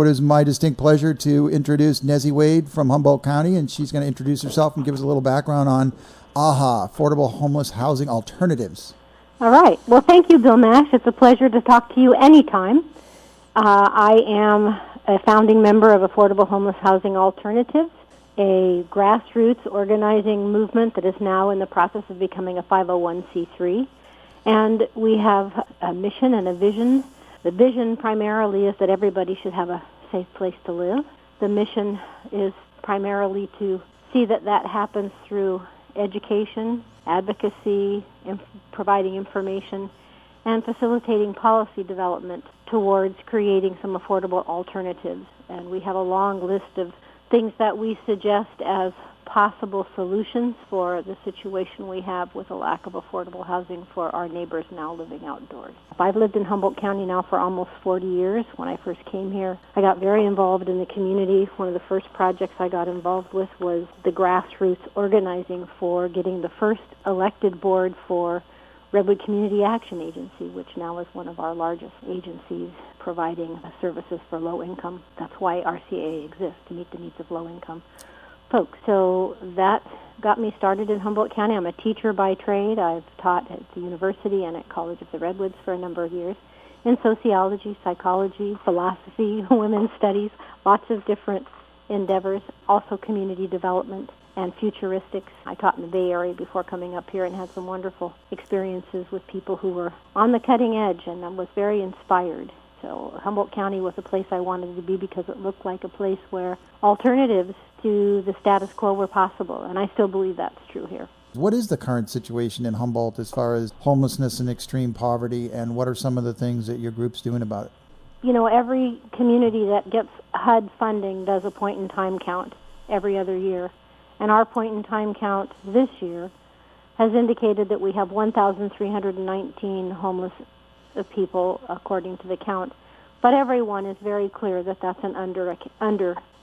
It is my distinct pleasure to introduce Nezzie Wade from Humboldt County, and she's going to introduce herself and give us a little background on AHHA, Affordable Homeless Housing Alternatives. All right. Well, thank you, Bill Nash. It's a pleasure to talk to you anytime. I am a founding member of Affordable Homeless Housing Alternatives, a grassroots organizing movement that is now in the process of becoming a 501c3. And we have a mission and a vision. The vision primarily is that everybody should have a safe place to live. The mission is primarily to see that that happens through education, advocacy, providing information, and facilitating policy development towards creating some affordable alternatives. And we have a long list of things that we suggest as possible solutions for the situation we have with a lack of affordable housing for our neighbors now living outdoors. I've lived in Humboldt County now for almost 40 years. When I first came here, I got very involved in the community. One of the first projects I got involved with was the grassroots organizing for getting the first elected board for Redwood Community Action Agency, which now is one of our largest agencies providing services for low income. That's why RCA exists, to meet the needs of low income folks. So that got me started in Humboldt County. I'm a teacher by trade. I've taught at the university and at College of the Redwoods for a number of years in sociology, psychology, philosophy, women's studies, lots of different endeavors, also community development and futuristics. I taught in the Bay Area before coming up here and had some wonderful experiences with people who were on the cutting edge, and I was very inspired. So Humboldt County was a place I wanted to be because it looked like a place where alternatives to the status quo were possible, and I still believe that's true here. What is the current situation in Humboldt as far as homelessness and extreme poverty, and what are some of the things that your group's doing about it? You know, every community that gets HUD funding does a point-in-time count every other year, and our point-in-time count this year has indicated that we have 1,319 homeless people according to the count, but everyone is very clear that that's an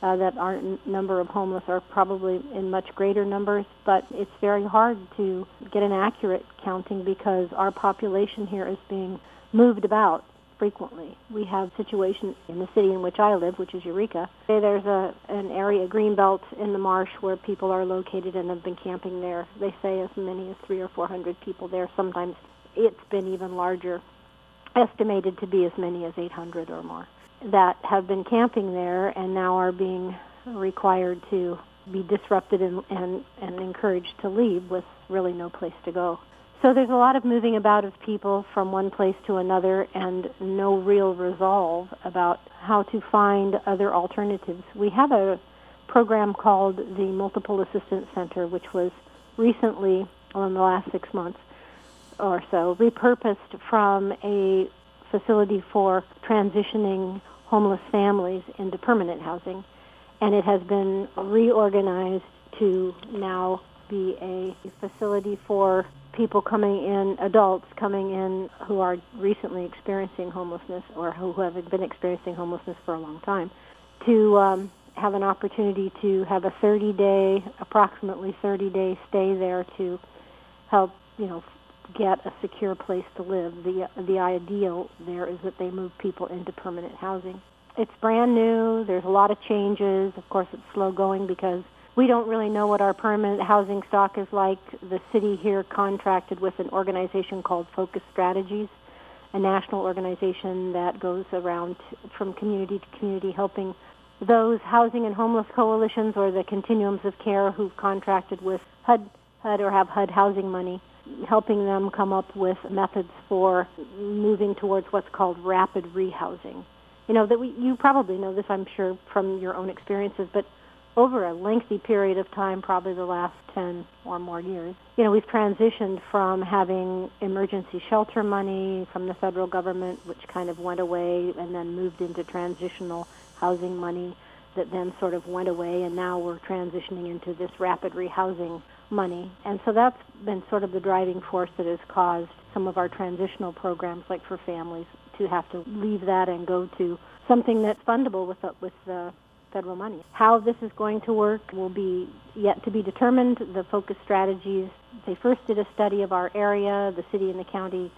that our number of homeless are probably in much greater numbers, but it's very hard to get an accurate counting because our population here is being moved about frequently. We have situations in the city in which I live, which is Eureka. There's an area, Greenbelt, in the marsh where people are located and have been camping there. They say as many as 300 or 400 people there. Sometimes it's been even larger, estimated to be as many as 800 or more, that have been camping there and now are being required to be disrupted and encouraged to leave with really no place to go. So there's a lot of moving about of people from one place to another and no real resolve about how to find other alternatives. We have a program called the Multiple Assistance Center, which was recently, in the last 6 months or so, repurposed from a facility for transitioning homeless families into permanent housing, and it has been reorganized to now be a facility for people coming in, adults coming in who are recently experiencing homelessness or who have been experiencing homelessness for a long time, to have an opportunity to have a approximately 30-day stay there to help, get a secure place to live. The ideal there is that they move people into permanent housing. It's brand new. There's a lot of changes. Of course, it's slow going because we don't really know what our permanent housing stock is like. The city here contracted with an organization called Focus Strategies, a national organization that goes around from community to community helping those housing and homeless coalitions or the continuums of care who've contracted with HUD or have HUD housing money, helping them come up with methods for moving towards what's called rapid rehousing. You probably know this, I'm sure, from your own experiences, but over a lengthy period of time, probably the last 10 or more years, we've transitioned from having emergency shelter money from the federal government, which kind of went away, and then moved into transitional housing money that then sort of went away, and now we're transitioning into this rapid rehousing money. And so that's been sort of the driving force that has caused some of our transitional programs, like for families, to have to leave that and go to something that's fundable with the federal money. How this is going to work will be yet to be determined. The focus strategies, they first did a study of our area. The city and the county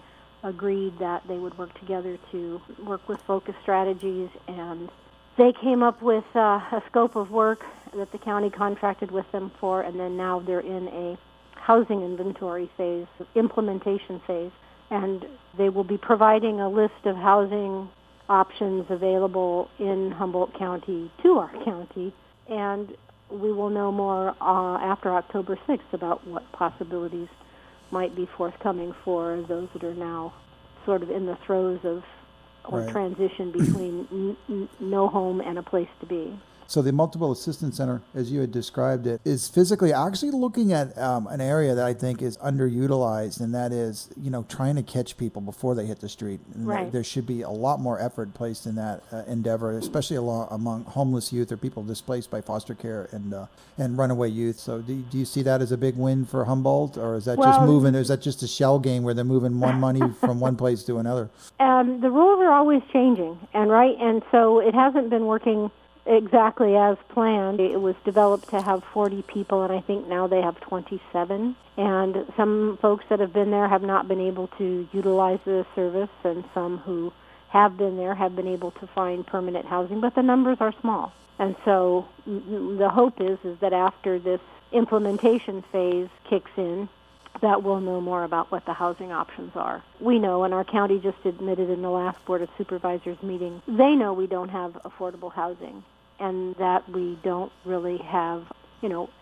agreed that they would work together to work with focus strategies and they came up with a scope of work that the county contracted with them for, and then now they're in a housing inventory phase, implementation phase, and they will be providing a list of housing options available in Humboldt County to our county, and we will know more after October 6th about what possibilities might be forthcoming for those that are now sort of in the throes of or transition between no home and a place to be. So the Multiple Assistance Center, as you had described it, is physically actually looking at an area that I think is underutilized, and that is, trying to catch people before they hit the street. And there should be a lot more effort placed in that endeavor, especially among homeless youth or people displaced by foster care and runaway youth. So do you see that as a big win for Humboldt, or is that is that just a shell game where they're moving one money from one place to another? The rules are always changing, and so it hasn't been working exactly as planned. It was developed to have 40 people, and I think now they have 27. And some folks that have been there have not been able to utilize the service, and some who have been there have been able to find permanent housing, but the numbers are small. And so the hope is that after this implementation phase kicks in, that we'll know more about what the housing options are. We know, and our county just admitted in the last Board of Supervisors meeting, they know we don't have affordable housing and that we don't really have,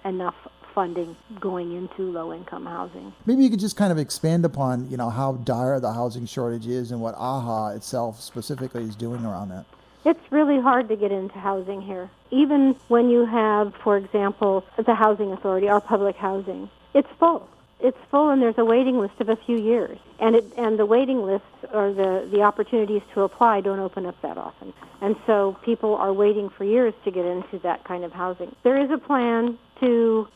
enough funding going into low-income housing. Maybe you could just kind of expand upon, how dire the housing shortage is and what AHHA itself specifically is doing around that. It's really hard to get into housing here. Even when you have, for example, the Housing Authority, our public housing, it's full. It's full, and there's a waiting list of a few years. And the waiting lists or the opportunities to apply don't open up that often. And so people are waiting for years to get into that kind of housing. There is a plan to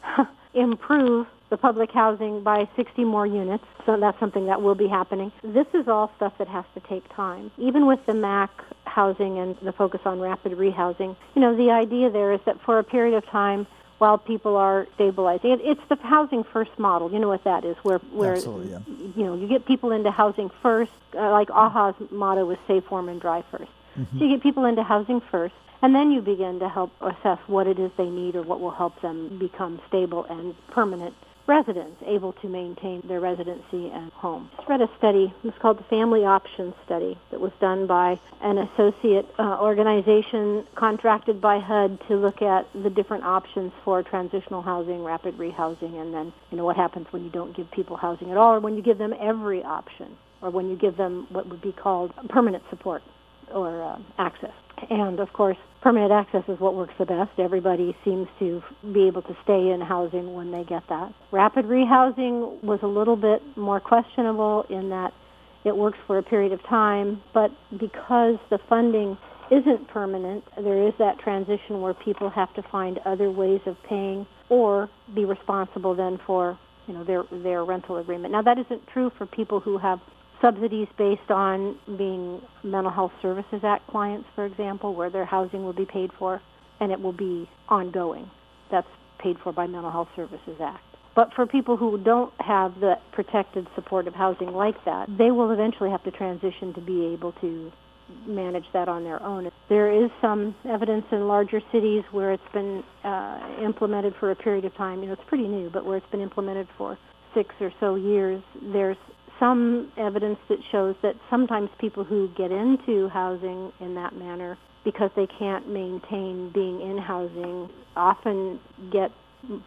improve the public housing by 60 more units, so that's something that will be happening. This is all stuff that has to take time. Even with the MAC housing and the focus on rapid rehousing, the idea there is that for a period of time, while people are stabilizing. It's the housing first model. You know what that is, where Absolutely, yeah. You get people into housing first, like AHHA's motto is safe, warm, and dry first. Mm-hmm. So you get people into housing first, and then you begin to help assess what it is they need or what will help them become stable and permanent residents, able to maintain their residency and home. I just read a study, it was called the Family Options Study, that was done by an associate organization contracted by HUD to look at the different options for transitional housing, rapid rehousing, and then, what happens when you don't give people housing at all, or when you give them every option, or when you give them what would be called permanent support or access. And, of course, permanent access is what works the best. Everybody seems to be able to stay in housing when they get that. Rapid rehousing was a little bit more questionable in that it works for a period of time, but because the funding isn't permanent, there is that transition where people have to find other ways of paying or be responsible then for their rental agreement. Now, that isn't true for people who have subsidies based on being Mental Health Services Act clients, for example, where their housing will be paid for, and it will be ongoing. That's paid for by Mental Health Services Act. But for people who don't have the protected supportive housing like that, they will eventually have to transition to be able to manage that on their own. There is some evidence in larger cities where it's been implemented for a period of time. It's pretty new, but where it's been implemented for 6 or so years, there's some evidence that shows that sometimes people who get into housing in that manner, because they can't maintain being in housing, often get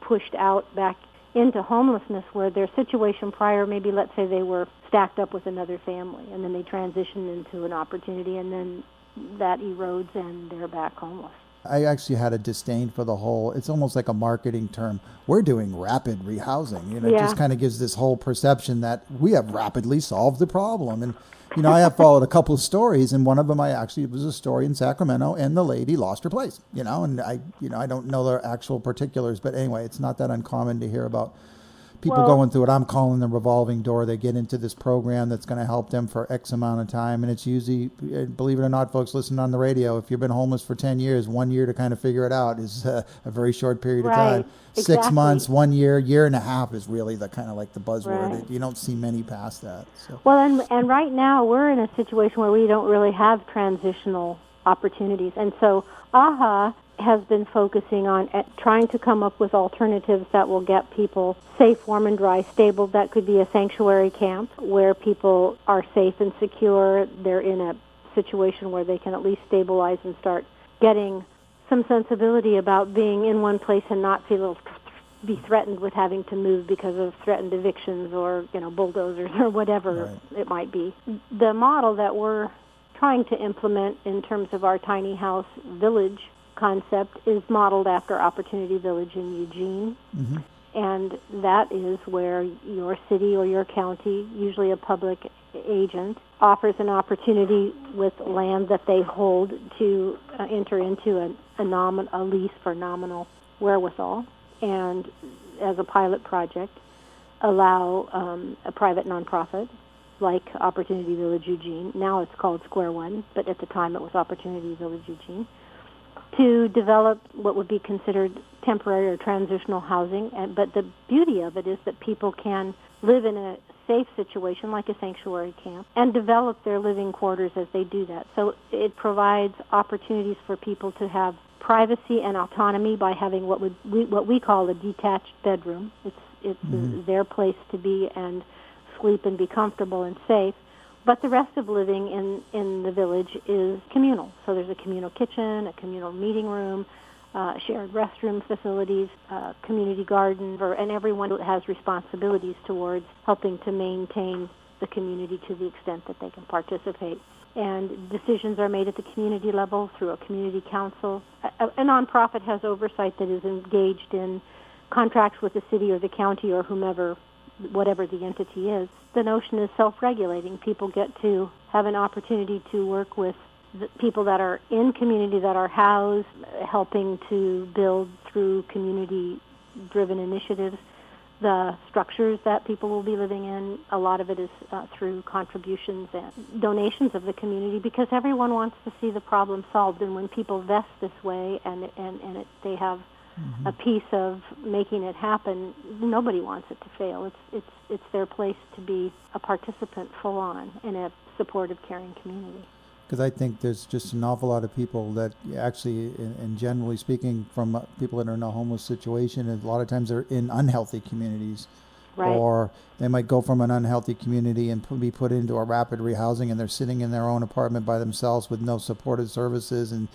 pushed out back into homelessness, where their situation prior, maybe let's say they were stacked up with another family, and then they transition into an opportunity, and then that erodes and they're back homeless. I actually had a disdain for the whole, it's almost like a marketing term. We're doing rapid rehousing. It just kind of gives this whole perception that we have rapidly solved the problem. And, I have followed a couple of stories, and one of them it was a story in Sacramento, and the lady lost her place, and I don't know the actual particulars, but anyway, it's not that uncommon to hear about people going through what I'm calling the revolving door. They get into this program that's going to help them for X amount of time. And it's usually, believe it or not, folks, listen on the radio. If you've been homeless for 10 years, 1 year to kind of figure it out is a very short period of time. Exactly. 6 months, 1 year, year and a half is really the kind of like the buzzword. Right. You don't see many past that. So. Well, and right now we're in a situation where we don't really have transitional opportunities. And so AHHA has been focusing on trying to come up with alternatives that will get people safe, warm, and dry, stable. That could be a sanctuary camp where people are safe and secure. They're in a situation where they can at least stabilize and start getting some sensibility about being in one place and not be threatened with having to move because of threatened evictions or, bulldozers or whatever it might be. The model that we're trying to implement in terms of our tiny house village concept is modeled after Opportunity Village in Eugene. Mm-hmm. And that is where your city or your county, usually a public agent, offers an opportunity with land that they hold to enter into a lease for nominal wherewithal, and as a pilot project, allow a private nonprofit like Opportunity Village Eugene, now it's called Square One, but at the time it was Opportunity Village Eugene, to develop what would be considered temporary or transitional housing. But the beauty of it is that people can live in a safe situation like a sanctuary camp and develop their living quarters as they do that. So it provides opportunities for people to have privacy and autonomy by having what we call a detached bedroom. It's their place to be and sleep and be comfortable and safe. But the rest of living in the village is communal. So there's a communal kitchen, a communal meeting room, shared restroom facilities, community garden, and everyone has responsibilities towards helping to maintain the community to the extent that they can participate. And decisions are made at the community level through a community council. A nonprofit has oversight that is engaged in contracts with the city or the county or whomever, whatever the entity is. The notion is self-regulating. People get to have an opportunity to work with the people that are in community that are housed, helping to build through community-driven initiatives the structures that people will be living in. A lot of it is through contributions and donations of the community, because everyone wants to see the problem solved. And when people vest this way and they have a piece of making it happen, nobody wants it to fail. It's their place to be a participant full on in a supportive, caring community. Because I think there's just an awful lot of people that actually, and generally speaking, from people that are in a homeless situation, and a lot of times they're in unhealthy communities. Right. Or they might go from an unhealthy community and be put into a rapid rehousing, and they're sitting in their own apartment by themselves with no supportive services. And,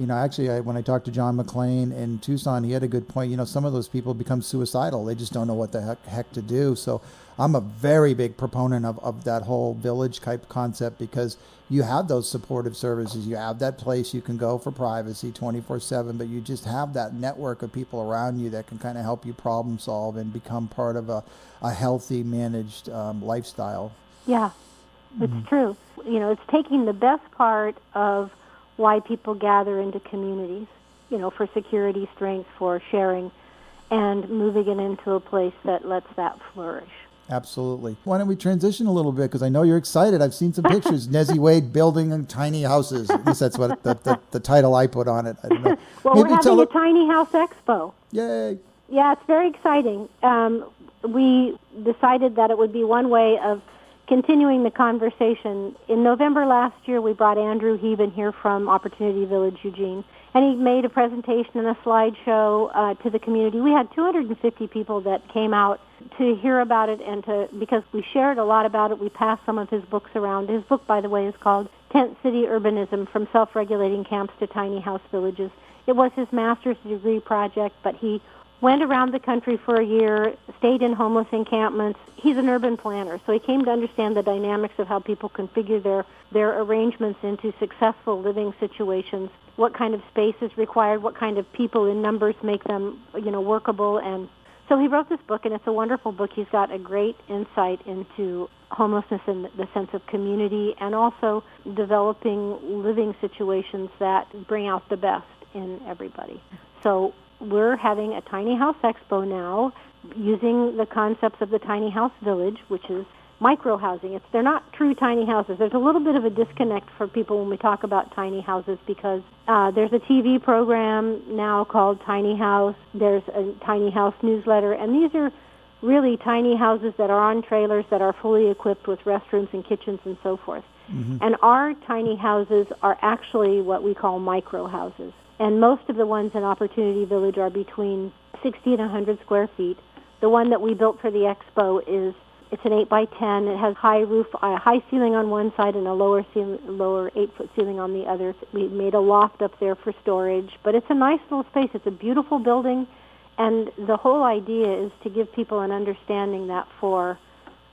actually, when I talked to John McClain in Tucson, he had a good point. Some of those people become suicidal. They just don't know what the heck to do. So I'm a very big proponent of that whole village type concept, because you have those supportive services. You have that place you can go for privacy 24/7, but you just have that network of people around you that can kind of help you problem solve and become part of a healthy, managed lifestyle. Yeah, it's true. It's taking the best part of why people gather into communities, for security, strength, for sharing, and moving it into a place that lets that flourish. Absolutely. Why don't we transition a little bit, because I know you're excited. I've seen some pictures. Nezzie Wade building tiny houses. At least that's what the title I put on it. I don't know. Well, maybe we're having a Tiny House Expo. Yay. Yeah, it's very exciting. We decided that it would be one way of continuing the conversation. In November last year, we brought Andrew Heben here from Opportunity Village Eugene, and he made a presentation and a slideshow to the community. We had 250 people that came out to hear about it, and because we shared a lot about it, we passed some of his books around. His book, by the way, is called Tent City Urbanism, From Self-Regulating Camps to Tiny House Villages. It was his master's degree project, but he went around the country for a year, stayed in homeless encampments. He's an urban planner, so he came to understand the dynamics of how people configure their arrangements into successful living situations, what kind of space is required, what kind of people in numbers make them, workable. And so he wrote this book, and it's a wonderful book. He's got a great insight into homelessness in the sense of community, and also developing living situations that bring out the best in everybody. So we're having a Tiny House Expo now, using the concepts of the Tiny House Village, which is micro-housing. They're not true tiny houses. There's a little bit of a disconnect for people when we talk about tiny houses, because there's a TV program now called Tiny House. There's a Tiny House newsletter, and these are really tiny houses that are on trailers that are fully equipped with restrooms and kitchens and so forth. And our tiny houses are actually what we call micro houses. And most of the ones in Opportunity Village are between 60 and 100 square feet. The one that we built for the expo it's an 8 by 10. It has high roof, a high ceiling on one side and a lower 8-foot ceiling on the other. We made a loft up there for storage, but it's a nice little space. It's a beautiful building, and the whole idea is to give people an understanding that for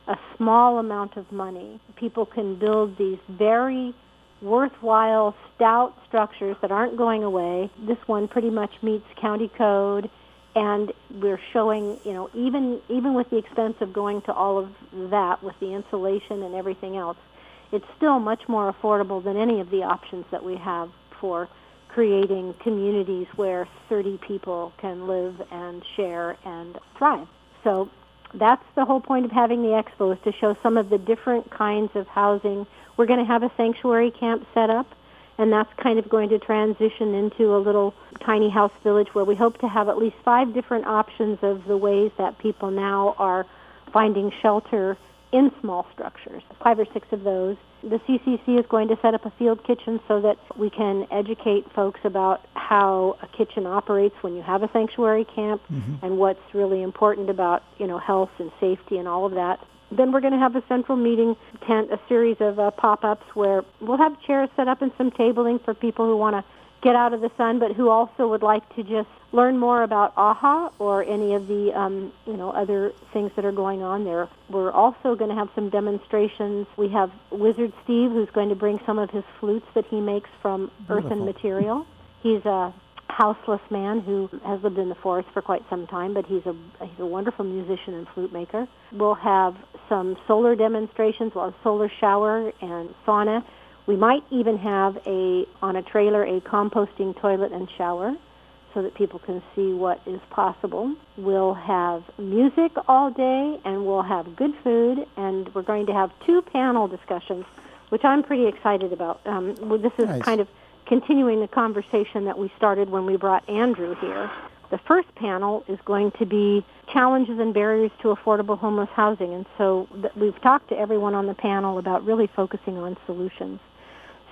a small amount of money, people can build these very worthwhile, stout structures that aren't going away. This one pretty much meets county code. And we're showing, even with the expense of going to all of that, with the insulation and everything else, it's still much more affordable than any of the options that we have for creating communities where 30 people can live and share and thrive. So that's the whole point of having the expo, is to show some of the different kinds of housing. We're going to have a sanctuary camp set up, and that's kind of going to transition into a little tiny house village where we hope to have at least 5 different options of the ways that people now are finding shelter in small structures, 5 or 6 of those. The CCC is going to set up a field kitchen so that we can educate folks about how a kitchen operates when you have a sanctuary camp and what's really important about, health and safety and all of that. Then we're going to have a central meeting tent, a series of pop-ups where we'll have chairs set up and some tabling for people who want to get out of the sun, but who also would like to just learn more about AHHA or any of the, other things that are going on there. We're also going to have some demonstrations. We have Wizard Steve, who's going to bring some of his flutes that he makes from earthen material. He's a houseless man who has lived in the forest for quite some time, but he's a wonderful musician and flute maker. We'll have some solar demonstrations. We'll have solar shower and sauna. We might even have on a trailer a composting toilet and shower so that people can see what is possible. We'll have music all day, and we'll have good food, and we're going to have 2 panel discussions, which I'm pretty excited about. This is nice. Kind of continuing the conversation that we started when we brought Andrew here. The first panel is going to be challenges and barriers to affordable homeless housing. And so we've talked to everyone on the panel about really focusing on solutions.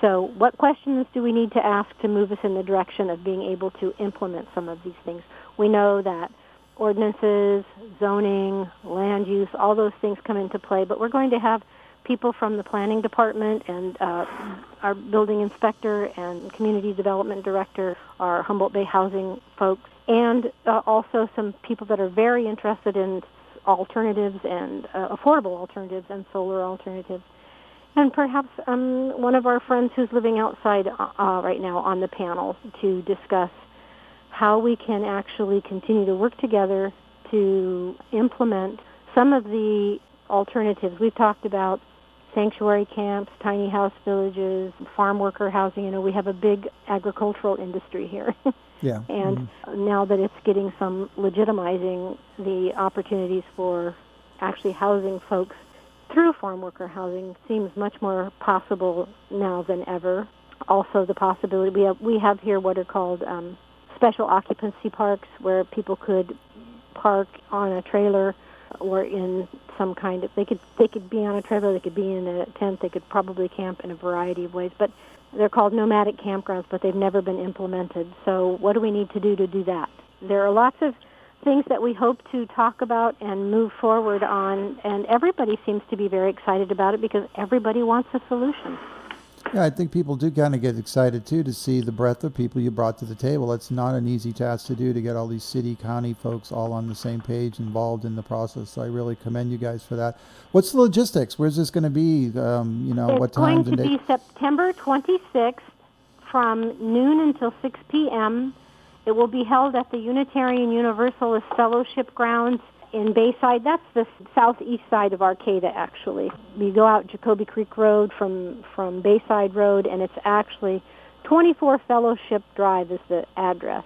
So what questions do we need to ask to move us in the direction of being able to implement some of these things? We know that ordinances, zoning, land use, all those things come into play, but we're going to have people from the planning department and our building inspector and community development director, our Humboldt Bay housing folks, and also some people that are very interested in alternatives and affordable alternatives and solar alternatives. And perhaps one of our friends who's living outside right now on the panel to discuss how we can actually continue to work together to implement some of the alternatives. We've talked about sanctuary camps, tiny house villages, farm worker housing. We have a big agricultural industry here. Yeah. And now that it's getting some legitimizing the opportunities for actually housing folks through farm worker housing seems much more possible now than ever. Also the possibility, we have here what are called special occupancy parks where people could park on a trailer or in some kind of, they could be on a trailer, they could be in a tent, they could probably camp in a variety of ways, but they're called nomadic campgrounds, but they've never been implemented. So what do we need to do that? There are lots of things that we hope to talk about and move forward on, and everybody seems to be very excited about it because everybody wants a solution. Yeah, I think people do kind of get excited, too, to see the breadth of people you brought to the table. It's not an easy task to do, to get all these city, county folks all on the same page involved in the process. So I really commend you guys for that. What's the logistics? Where's this going to be? What times and dates? It's going to be September 26th from noon until 6 p.m. It will be held at the Unitarian Universalist Fellowship Grounds in Bayside. That's the southeast side of Arcata, actually. You go out Jacoby Creek Road from Bayside Road, and it's actually 24 Fellowship Drive is the address.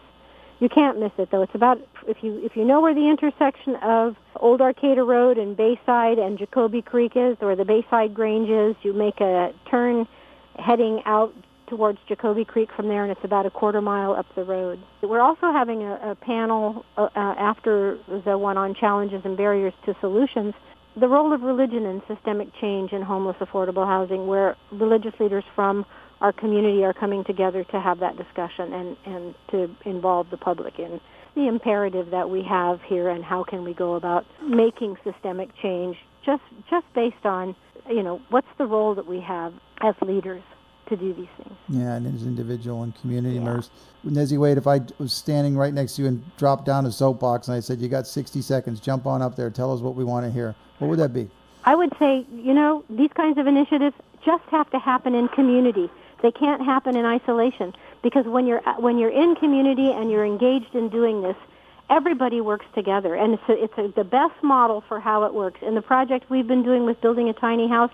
You can't miss it, though. It's about, if you know where the intersection of Old Arcata Road and Bayside and Jacoby Creek is, or the Bayside Grange is, you make a turn heading out towards Jacoby Creek from there, and it's about a quarter mile up the road. We're also having a panel after the one on challenges and barriers to solutions the role of religion in systemic change in homeless affordable housing, where religious leaders from our community are coming together to have that discussion and to involve the public in the imperative that we have here and how can we go about making systemic change just based on, what's the role that we have as leaders to do these things. Yeah, and as individual and community members. Nezzie Wade, if I was standing right next to you and dropped down a soapbox and I said, you got 60 seconds, jump on up there, tell us what we want to hear, what would that be? I would say, these kinds of initiatives just have to happen in community. They can't happen in isolation, because when you're in community and you're engaged in doing this, everybody works together, and it's the best model for how it works. In the project we've been doing with building a tiny house,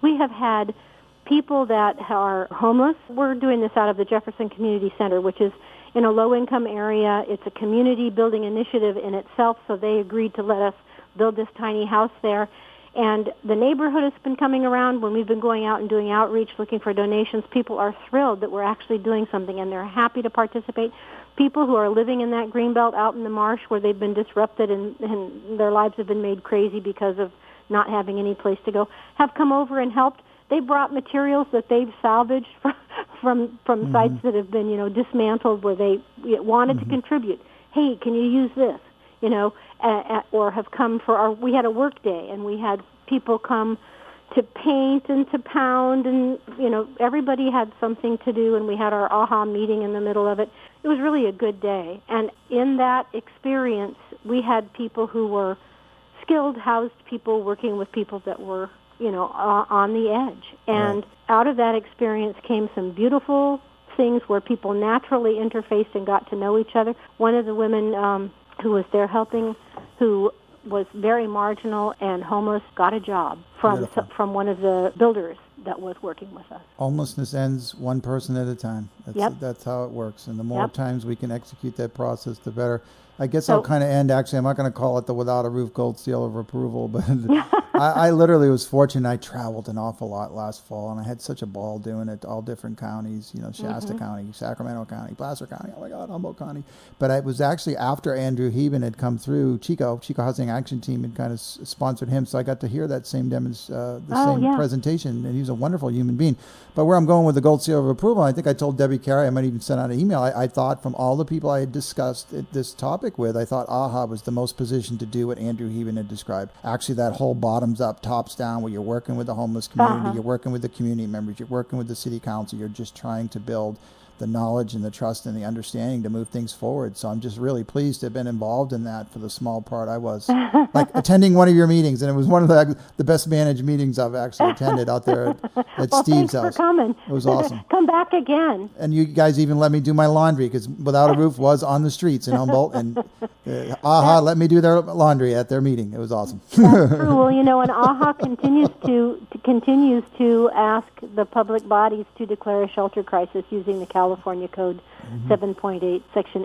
we have had people that are homeless. We're doing this out of the Jefferson Community Center, which is in a low-income area. It's a community building initiative in itself, so they agreed to let us build this tiny house there. And the neighborhood has been coming around when we've been going out and doing outreach, looking for donations. People are thrilled that we're actually doing something, and they're happy to participate. People who are living in that greenbelt out in the marsh where they've been disrupted and their lives have been made crazy because of not having any place to go have come over and helped. They brought materials that they've salvaged from sites that have been, dismantled, where they wanted to contribute. Hey, can you use this? Or have come we had a work day, and we had people come to paint and to pound, and, everybody had something to do, and we had our AHHA meeting in the middle of it. It was really a good day. And in that experience, we had people who were skilled, housed people working with people that were, on the edge. And out of that experience came some beautiful things where people naturally interfaced and got to know each other. One of the women who was there helping, who was very marginal and homeless, got a job from one of the builders that was working with us. Homelessness ends one person at a time. That's how it works. And the more times we can execute that process, the better. I guess I'll kind of end, actually, I'm not going to call it the Without a Roof Gold Seal of Approval, but I literally was fortunate. I traveled an awful lot last fall, and I had such a ball doing it, all different counties, Shasta County, Sacramento County, Placer County, oh my God, Humboldt County. But it was actually after Andrew Heben had come through, Chico Housing Action Team had kind of sponsored him, so I got to hear that same presentation, and he was a wonderful human being. But where I'm going with the Gold Seal of Approval, I think I told Debbie Carey, I might even send out an email, I thought from all the people I had discussed this topic with, I thought AHHA was the most positioned to do what Andrew Heben had described. Actually, that whole bottoms up, tops down, where you're working with the homeless community, you're working with the community members, you're working with the city council, you're just trying to build the knowledge and the trust and the understanding to move things forward. So I'm just really pleased to have been involved in that for the small part I was. Like attending one of your meetings, and it was one of the best managed meetings I've actually attended out there at Steve's house. Thanks for coming. It was awesome. Come back again. And you guys even let me do my laundry, because Without a Roof was on the streets in Humboldt, and AHHA let me do their laundry at their meeting. It was awesome. That's true. Well, and AHHA continues to ask the public bodies to declare a shelter crisis using the California Code 7.8, Section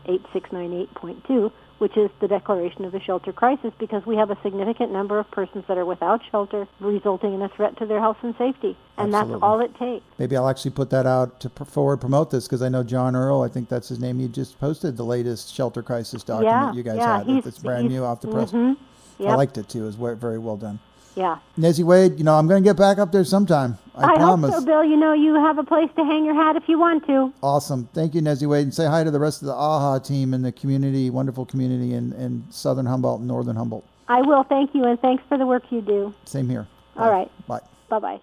8698.2, which is the declaration of a shelter crisis, because we have a significant number of persons that are without shelter, resulting in a threat to their health and safety. And Absolutely. That's all it takes. Maybe I'll actually put that out to promote this, because I know John Earl, I think that's his name, he just posted the latest shelter crisis document you guys had. It's brand new off the press. Yep. I liked it too. It was very well done. Yeah. Nezzie Wade, I'm going to get back up there sometime. I promise. Hope so, Bill. You have a place to hang your hat if you want to. Awesome. Thank you, Nezzie Wade. And say hi to the rest of the AHHA team and the community, wonderful community in southern Humboldt and northern Humboldt. I will. Thank you, and thanks for the work you do. Same here. All right. Bye. Bye-bye.